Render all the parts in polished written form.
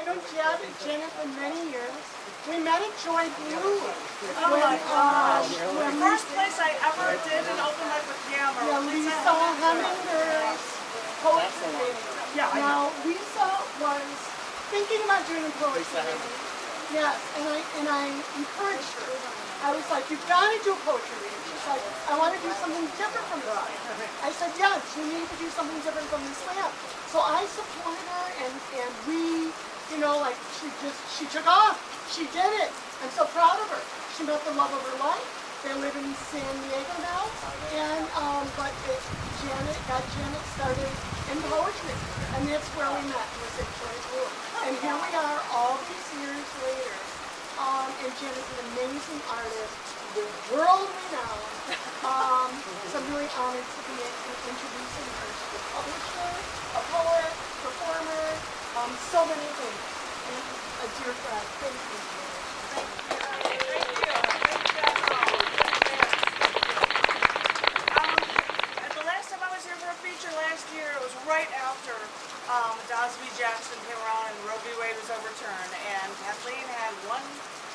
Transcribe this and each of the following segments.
I know Janet for many years. We met at Joy Blue. Oh my gosh. The first place I ever did an open mic with Yammer. Yeah, Lisa Hemminger's Poets and Janet. Yeah, now, Lisa was thinking about doing a poetry reading. Yes, and I encouraged her. I was like, you've got to do a poetry reading. She's like, I want to do something different from this. I said, yes, you need to do something different from this slam. So I supported her, and we, you know, like, she took off. She did it. I'm so proud of her. She met the love of her life. They live in San Diego now, and but Janet got Janet started in poetry, and that's where we met. Was at Joy Blue, and here we are all these years later. And Janet's an amazing artist, world renowned. So I'm really honored to be introducing her to a publisher, a poet, performer, so many things, and a dear friend. Thank you. Thank you. The last time I was here for a feature last year, it was right after Dosby Jackson came around and Roe v. Wade was overturned, and Kathleen had one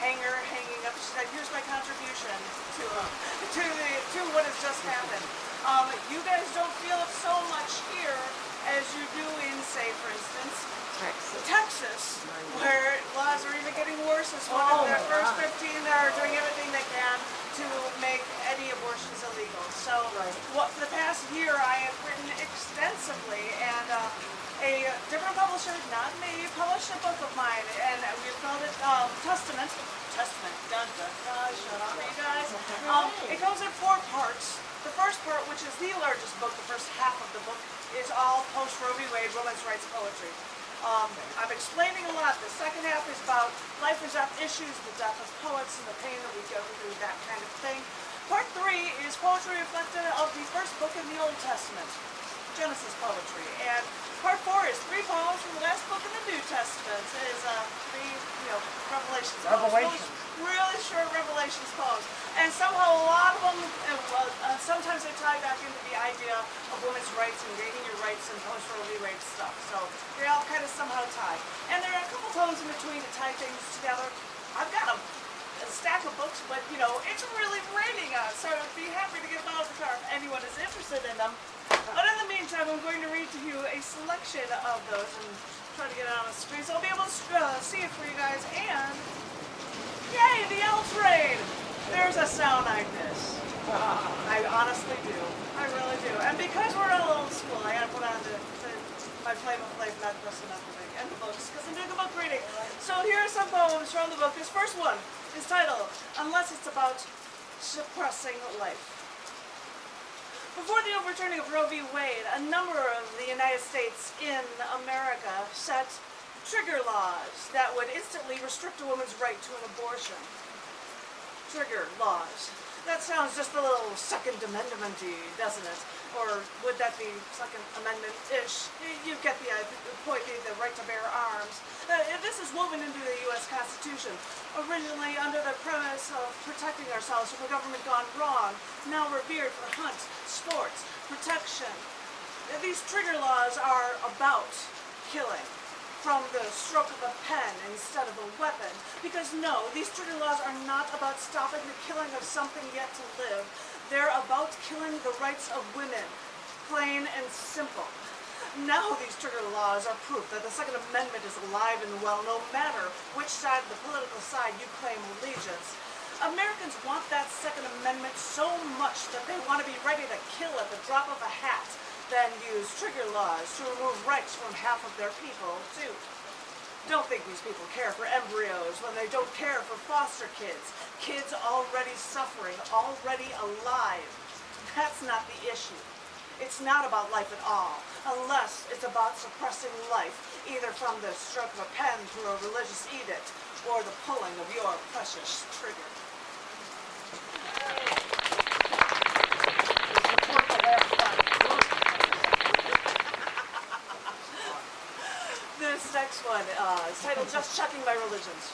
hanger hanging up. She said, "Here's my contribution to what has just happened." You guys don't feel it so much here as you do in, say, for instance, Texas, where laws are even getting worse. As one of the first 15 that are doing everything they can to make any abortions illegal. So, for the past year, I have written extensively, and a different publisher, not me, published a book of mine, and we called it Testament. Dun, dun, dun, shut up, you guys. It goes in 4 parts. The first part, which is the largest book, the first half of the book, is all post-Roe v. Wade women's rights poetry. I'm explaining a lot. The second half is about life and death issues, the death of poets, and the pain that we go through, that kind of thing. Part 3 is poetry reflected of the first book in the Old Testament, Genesis poetry. And part 4 is 3 poems from the last book in the New Testament. It is 3, Revelations poems. Really short Revelations poems. And somehow a lot of them, sometimes they tie back into the idea of women's rights and gaining your rights and post-Roe v. Wade stuff. So they all kind of somehow tie. And there are a couple poems in between to tie things together. I've got a stack of books, but it's really raining out, so I'd be happy to get them out of the car if anyone is interested in them. But in the meantime, I'm going to read to you a selection of those and try to get it on the screen so I'll be able to see it for you guys. And yay, the L train! There's a sound I miss. I honestly do. I really do. And because we're a little old school, I gotta put on my Flame of Life, not just enough of it, and the books, because I'm doing a book reading. So here are some poems from the book. This first one is titled, Unless It's About Suppressing Life. Before the overturning of Roe v. Wade, a number of the United States in America set trigger laws that would instantly restrict a woman's right to an abortion. Trigger laws. That sounds just a little Second Amendment-y, doesn't it? Or would that be Second Amendment-ish? You get the point, the right to bear arms. This is woven into the U.S. Constitution, originally under the premise of protecting ourselves from a government gone wrong, now revered for hunt, sports, protection. These trigger laws are about killing from the stroke of a pen instead of a weapon. Because no, these trigger laws are not about stopping the killing of something yet to live. They're about killing the rights of women, plain and simple. Now these trigger laws are proof that the Second Amendment is alive and well, no matter which side of the political side you claim allegiance. Americans want that Second Amendment so much that they want to be ready to kill at the drop of a hat, then use trigger laws to remove rights from half of their people, too. Don't think these people care for embryos when they don't care for foster kids. Kids already suffering, already alive. That's not the issue. It's not about life at all, unless it's about suppressing life, either from the stroke of a pen through a religious edict, or the pulling of your precious trigger. This next one is titled Just Checking My Religions.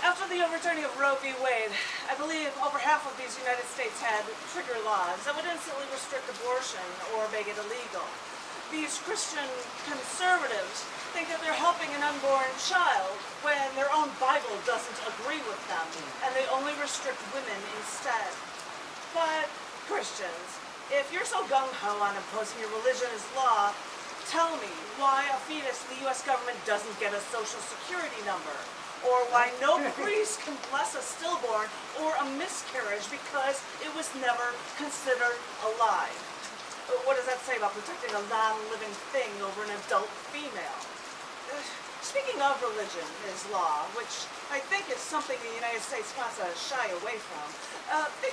After the overturning of Roe v. Wade, I believe over half of these United States had trigger laws that would instantly restrict abortion or make it illegal. these Christian conservatives think that they're helping an unborn child when their own Bible doesn't agree with them, and they only restrict women instead. But Christians, if you're so gung-ho on imposing your religion as law, tell me why a fetus in the U.S. government doesn't get a social security number, or why no priest can bless a stillborn or a miscarriage because it was never considered alive. What does that say about protecting a non-living thing over an adult female? Speaking of religion is law, which I think is something the United States wants to shy away from.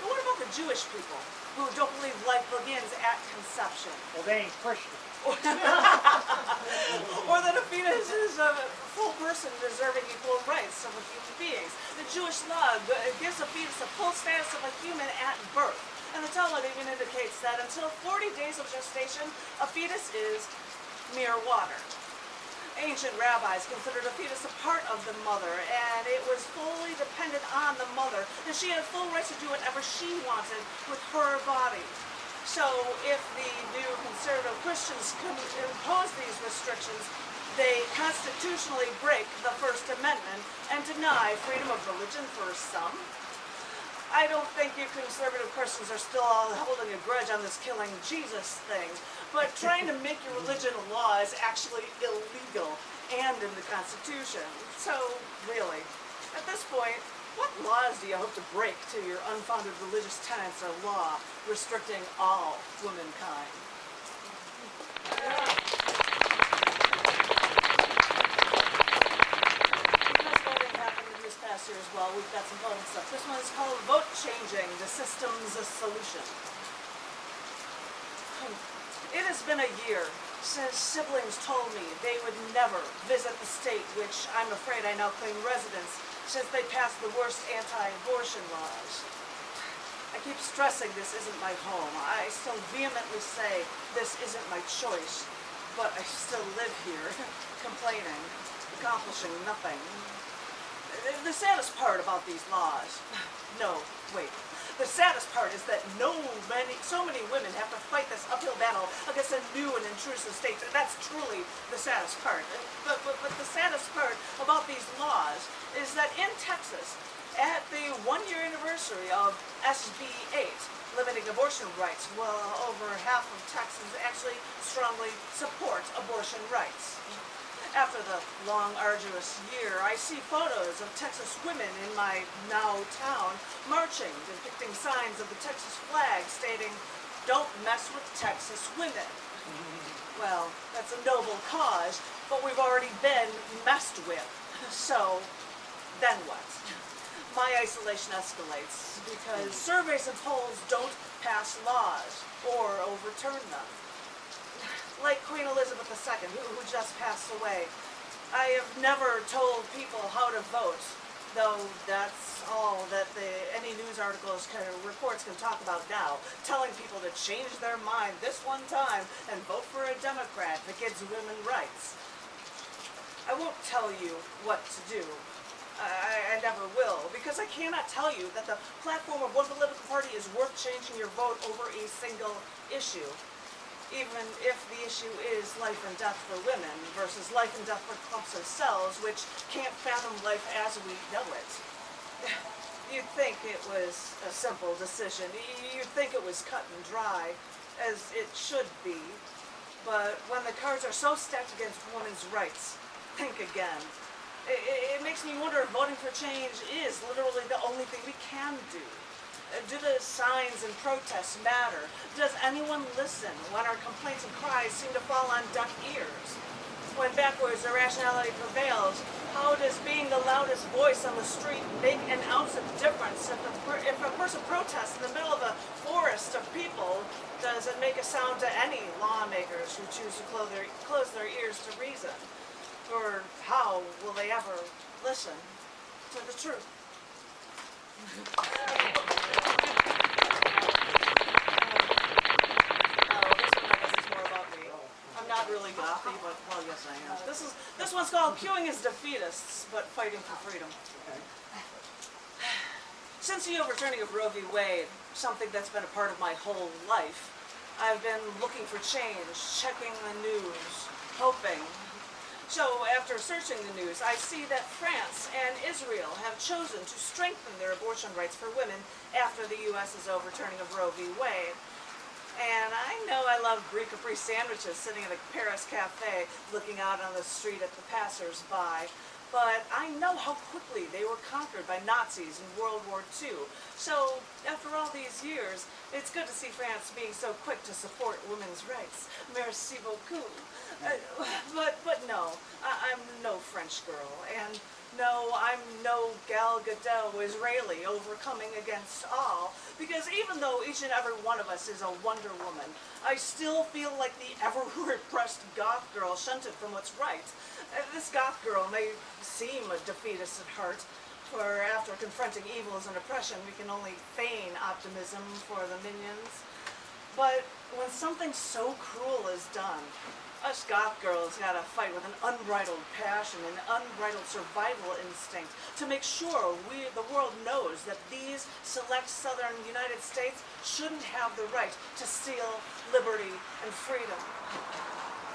What about the Jewish people who don't believe life begins at conception? Well, they ain't Christian. Or that a fetus is a full person deserving equal rights of a human beings. The Jewish law gives a fetus a full status of a human at birth. And the Talmud even indicates that until 40 days of gestation, a fetus is mere water. Ancient rabbis considered a fetus a part of the mother, and it was fully dependent on the mother, and she had full rights to do whatever she wanted with her body. So if the new conservative Christians can impose these restrictions, they constitutionally break the First Amendment and deny freedom of religion for some. I don't think you conservative Christians are still all holding a grudge on this killing Jesus thing, but trying to make your religion a law is actually illegal and in the Constitution. So, really, at this point, what laws do you hope to break to your unfounded religious tenets or law restricting all womankind? Here as well, we've got some voting stuff. This one is called Vote Changing, the System's a Solution. It has been a year since siblings told me they would never visit the state, which I'm afraid I now claim residence, since they passed the worst anti-abortion laws. I keep stressing this isn't my home. I still vehemently say this isn't my choice, but I still live here, complaining, accomplishing nothing. The saddest part about these laws, the saddest part is that so many women have to fight this uphill battle against a new and intrusive state. That's truly the saddest part. But the saddest part about these laws is that in Texas, at the one-year anniversary of SB 8, limiting abortion rights, well, over half of Texans actually strongly support abortion rights. After the long, arduous year, I see photos of Texas women in my now town marching, depicting signs of the Texas flag stating, "Don't mess with Texas women." Well, that's a noble cause, but we've already been messed with. So, then what? My isolation escalates because surveys and polls don't pass laws or overturn them. Like Queen Elizabeth II, who just passed away. I have never told people how to vote, though that's all that any news articles, reports can talk about now, telling people to change their mind this one time and vote for a Democrat that gives women rights. I won't tell you what to do. I never will, because I cannot tell you that the platform of one political party is worth changing your vote over a single issue. Even if the issue is life and death for women versus life and death for clumps of cells, which can't fathom life as we know it. You'd think it was a simple decision. You'd think it was cut and dry, as it should be. But when the cards are so stacked against women's rights, think again. It makes me wonder if voting for change is literally the only thing we can do. Do the signs and protests matter? Does anyone listen when our complaints and cries seem to fall on deaf ears? When backwards irrationality prevails, how does being the loudest voice on the street make an ounce of difference? If a person protests in the middle of a forest of people, does it make a sound to any lawmakers who choose to close their ears to reason? Or how will they ever listen to the truth? Not really gothy, but well, yes I am. This one's called "Queuing as Defeatists, but Fighting for Freedom." Okay. Since the overturning of Roe v. Wade, something that's been a part of my whole life, I've been looking for change, checking the news, hoping. So after searching the news, I see that France and Israel have chosen to strengthen their abortion rights for women after the U.S.'s overturning of Roe v. Wade. And I know I love Brie Capri sandwiches sitting in a Paris cafe looking out on the street at the passers-by. But I know how quickly they were conquered by Nazis in World War II. So, after all these years, it's good to see France being so quick to support women's rights. Merci beaucoup. But no, I'm no French girl, and no, I'm no Gal Gadot Israeli overcoming against all, because even though each and every one of us is a Wonder Woman, I still feel like the ever-repressed goth girl shunted from what's right. This goth girl may seem a defeatist at heart, for after confronting evils and oppression, we can only feign optimism for the minions. But when something so cruel is done, us goth girls gotta fight with an unbridled passion and unbridled survival instinct to make sure the world knows that these select southern United States shouldn't have the right to steal liberty and freedom.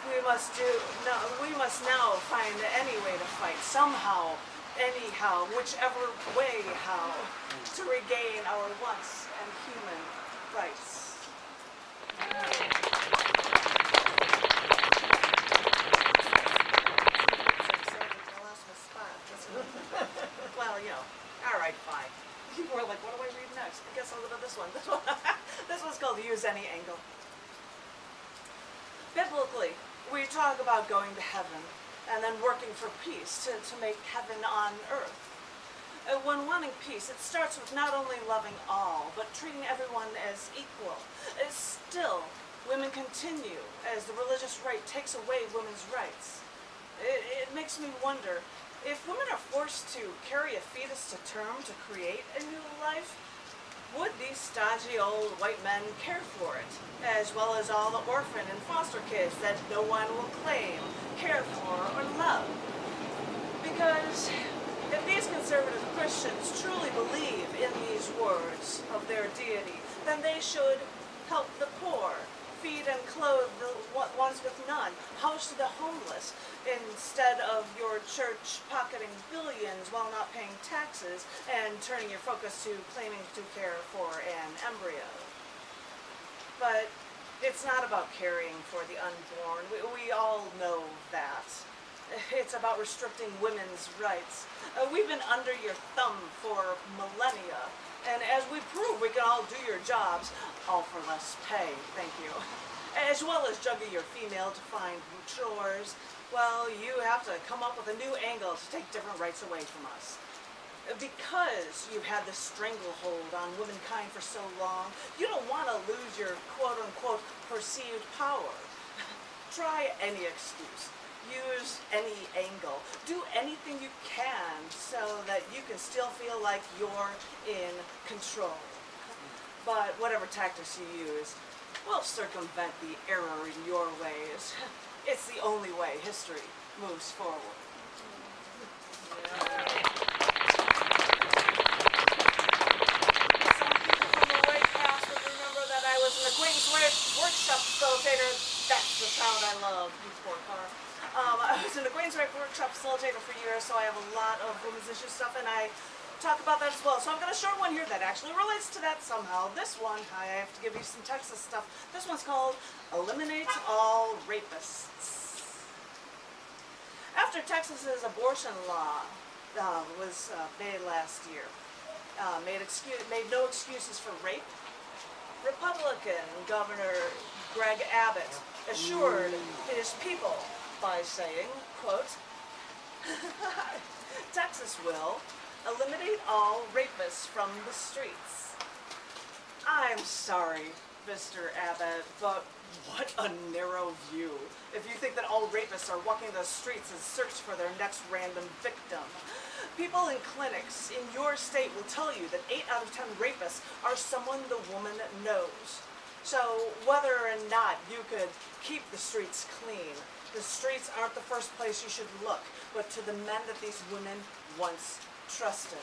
We must now find any way to fight, somehow, anyhow, whichever way how, to regain our once and human rights. Well, you know, all right, fine. People are like, what do I read next? I guess I'll go to this one. This one's called Use Any Angle. Biblically, we talk about going to heaven and then working for peace to make heaven on earth. When wanting peace, it starts with not only loving all, but treating everyone as equal. Still, women continue as the religious right takes away women's rights. It makes me wonder, if women are forced to carry a fetus to term to create a new life, would these stodgy old white men care for it, as well as all the orphan and foster kids that no one will claim, care for, or love? Because if these conservative Christians truly believe in these words of their deity, then they should help the poor, feed and clothe the ones with none, house the homeless, instead of your church pocketing billions while not paying taxes and turning your focus to claiming to care for an embryo. But it's not about caring for the unborn. We all know that. It's about restricting women's rights. We've been under your thumb for millennia, and as we prove we can all do your jobs, all for less pay, thank you, as well as juggle your female-defined chores, well, you have to come up with a new angle to take different rights away from us. Because you've had this stranglehold on womankind for so long, you don't want to lose your quote-unquote perceived power. Try any excuse. Use any angle. Do anything you can so that you can still feel like you're in control. But whatever tactics you use will circumvent the error in your ways. It's the only way history moves forward. Some people from the way past would remember that I was an acquaintance workshop facilitator. That's the sound I love, you poor car. I was an acquaintance workshop facilitator for years, so I have a lot of women's issue stuff, and I talk about that as well. So I've got a short one here that actually relates to that somehow. This one, I have to give you some Texas stuff. This one's called Eliminate All Rapists. After Texas's abortion law was made last year, made no excuses for rape, Republican Governor Greg Abbott assured his people by saying, quote, Texas will eliminate all rapists from the streets. I'm sorry, Mr. Abbott, but what a narrow view if you think that all rapists are walking the streets in search for their next random victim. People in clinics in your state will tell you that 8 out of 10 rapists are someone the woman knows. So whether or not you could keep the streets clean, the streets aren't the first place you should look, but to the men that these women once trusted.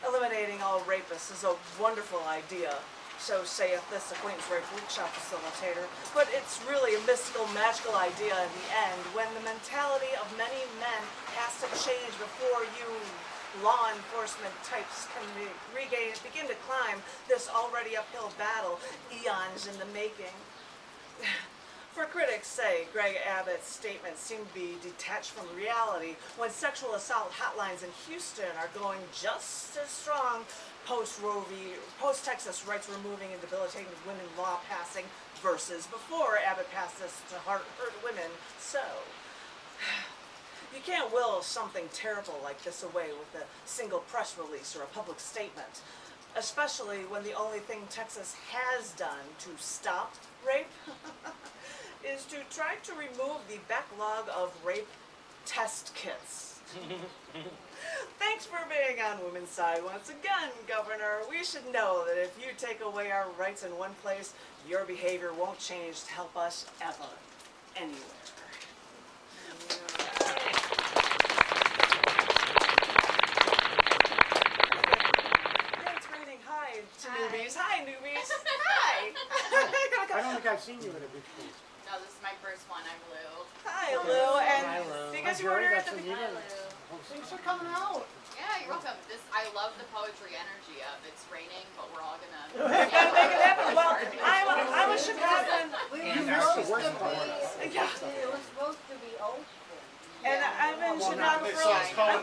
Eliminating all rapists is a wonderful idea, So saith this acquaintance rape workshop facilitator. But it's really a mystical, magical idea in the end, when the mentality of many men has to change before you law enforcement types can begin to climb this already uphill battle, eons in the making. For critics say Greg Abbott's statements seem to be detached from reality when sexual assault hotlines in Houston are going just as strong post-Roe v. post-Texas rights removing and debilitating women law passing versus before Abbott passed this to hurt women. So you can't will something terrible like this away with a single press release or a public statement, especially when the only thing Texas has done to stop rape is to try to remove the backlog of rape test kits. Thanks for being on Women's Side once again, Governor. We should know that if you take away our rights in one place, your behavior won't change to help us ever, anywhere. It's raining. Hi to newbies. Hi, newbies. Hi. I don't think I've seen you at a beach cruise. No, this is my first one. I'm Lou. Hi, Lou. And Hi, Lou. because you Hi, were Joey, here at that's the what you beginning. did. Thanks for coming out. Yeah, you're welcome. I love the poetry energy of it's raining, but we're all gonna. Gotta make it happen. Well, I'm a Chicagoan. That's the worst part. Yeah. It was supposed to be open. And I'm in Chicago for besides I'm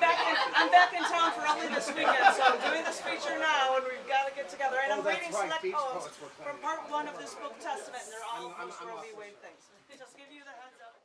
back in town for only this weekend, so I'm doing this feature now, and we've got to get together. And I'm that's reading right, select Beach poems Poets were from playing. part 1 of this book Testament, and they're all I'm post-Roe v. also- Wade things. Just give you the heads up.